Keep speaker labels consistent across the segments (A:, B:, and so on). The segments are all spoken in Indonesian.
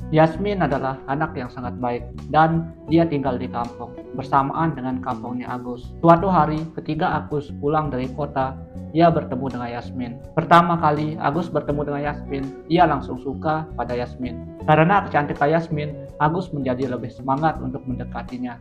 A: Yasmin adalah anak yang sangat baik dan dia tinggal di kampung bersamaan dengan kampungnya Agus. Suatu hari ketika Agus pulang dari kota, ia bertemu dengan Yasmin. Pertama kali Agus bertemu dengan Yasmin, ia langsung suka pada Yasmin. Karena kecantikan Yasmin, Agus menjadi lebih semangat untuk mendekatinya.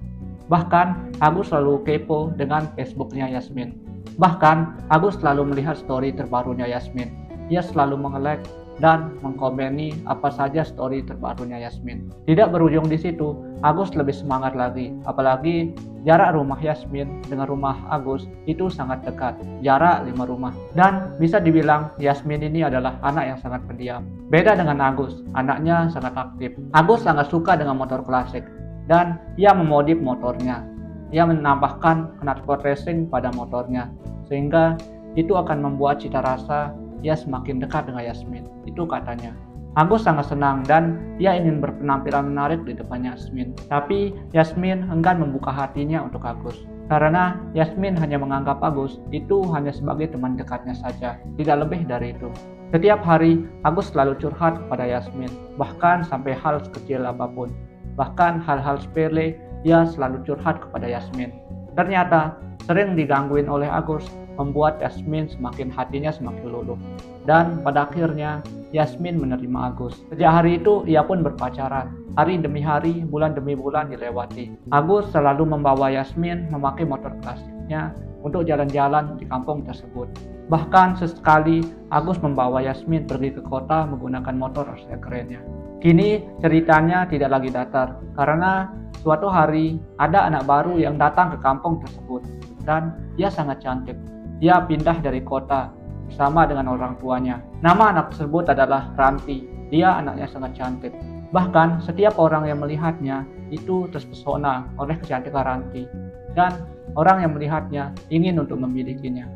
A: Bahkan Agus selalu kepo dengan Facebooknya Yasmin. Bahkan Agus selalu melihat story terbarunya Yasmin. Ia selalu mengelek dan mengkomeni apa saja story terbarunya Yasmin. Tidak berujung di situ, Agus lebih semangat lagi. Apalagi jarak rumah Yasmin dengan rumah Agus itu sangat dekat, jarak 5 rumah. Dan bisa dibilang Yasmin ini adalah anak yang sangat pendiam. Beda dengan Agus, anaknya sangat aktif. Agus sangat suka dengan motor klasik dan ia memodif motornya. Ia menambahkan knalpot racing pada motornya, sehingga itu akan membuat cita rasa ia semakin dekat dengan Yasmin, itu katanya. Agus sangat senang dan ia ingin berpenampilan menarik di depan Yasmin. Tapi Yasmin enggan membuka hatinya untuk Agus. Karena Yasmin hanya menganggap Agus itu hanya sebagai teman dekatnya saja, tidak lebih dari itu. Setiap hari Agus selalu curhat kepada Yasmin, bahkan sampai hal sekecil apapun. Bahkan hal-hal sepele ia selalu curhat kepada Yasmin. Ternyata sering digangguin oleh Agus membuat Yasmin hatinya semakin luluh. Dan pada akhirnya Yasmin menerima Agus. Sejak hari itu ia pun berpacaran. Hari demi hari, bulan demi bulan dilewati. Agus selalu membawa Yasmin memakai motor klasiknya untuk jalan-jalan di kampung tersebut. Bahkan sesekali Agus membawa Yasmin pergi ke kota menggunakan motor RC kerennya. Kini ceritanya tidak lagi datar karena suatu hari ada anak baru yang datang ke kampung tersebut dan dia sangat cantik. Dia pindah dari kota bersama dengan orang tuanya. Nama anak tersebut adalah Ranti. Dia anaknya sangat cantik. Bahkan setiap orang yang melihatnya itu terpesona oleh kecantikan Ranti. Dan orang yang melihatnya ingin untuk memilikinya.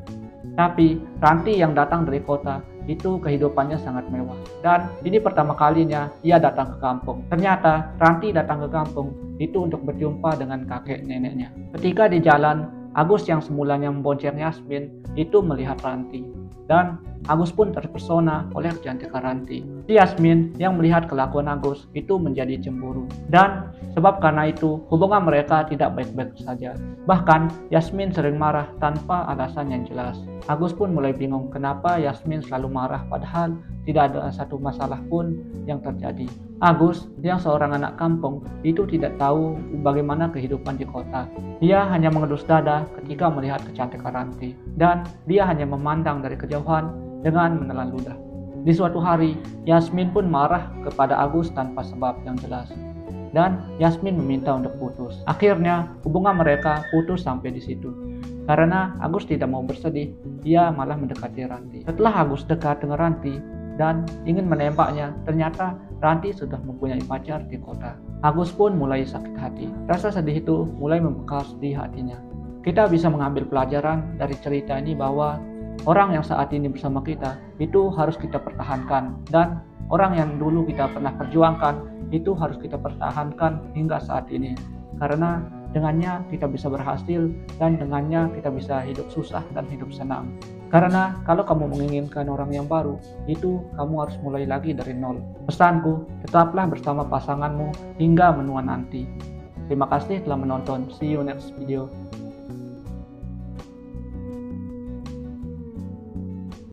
A: Tapi Ranti yang datang dari kota itu kehidupannya sangat mewah. Dan ini pertama kalinya ia datang ke kampung. Ternyata Ranti datang ke kampung itu untuk berjumpa dengan kakek neneknya. Ketika di jalan, Agus yang semulanya membonceng Yasmin itu melihat Ranti. Dan Agus pun terpesona oleh kecantikan Ranti. Si Yasmin yang melihat kelakuan Agus itu menjadi cemburu. Dan sebab karena itu hubungan mereka tidak baik-baik saja. Bahkan Yasmin sering marah tanpa alasan yang jelas. Agus pun mulai bingung kenapa Yasmin selalu marah padahal tidak ada satu masalah pun yang terjadi. Agus yang seorang anak kampung itu tidak tahu bagaimana kehidupan di kota. Dia hanya mengelus dada ketika melihat kecantikan Ranti. Dan dia hanya memandang dari kejauhan dengan menelan ludah. Di suatu hari, Yasmin pun marah kepada Agus tanpa sebab yang jelas. Dan Yasmin meminta untuk putus. Akhirnya hubungan mereka putus sampai di situ. Karena Agus tidak mau bersedih, ia malah mendekati Ranti. Setelah Agus dekat dengan Ranti dan ingin menembaknya, ternyata Ranti sudah mempunyai pacar di kota. Agus pun mulai sakit hati. Rasa sedih itu mulai membekas di hatinya. Kita bisa mengambil pelajaran dari cerita ini bahwa orang yang saat ini bersama kita itu harus kita pertahankan, dan orang yang dulu kita pernah perjuangkan itu harus kita pertahankan hingga saat ini. Karena dengannya kita bisa berhasil dan dengannya kita bisa hidup susah dan hidup senang. Karena kalau kamu menginginkan orang yang baru, itu kamu harus mulai lagi dari nol. Pesanku, tetaplah bersama pasanganmu hingga menua nanti. Terima kasih telah menonton. See you next video.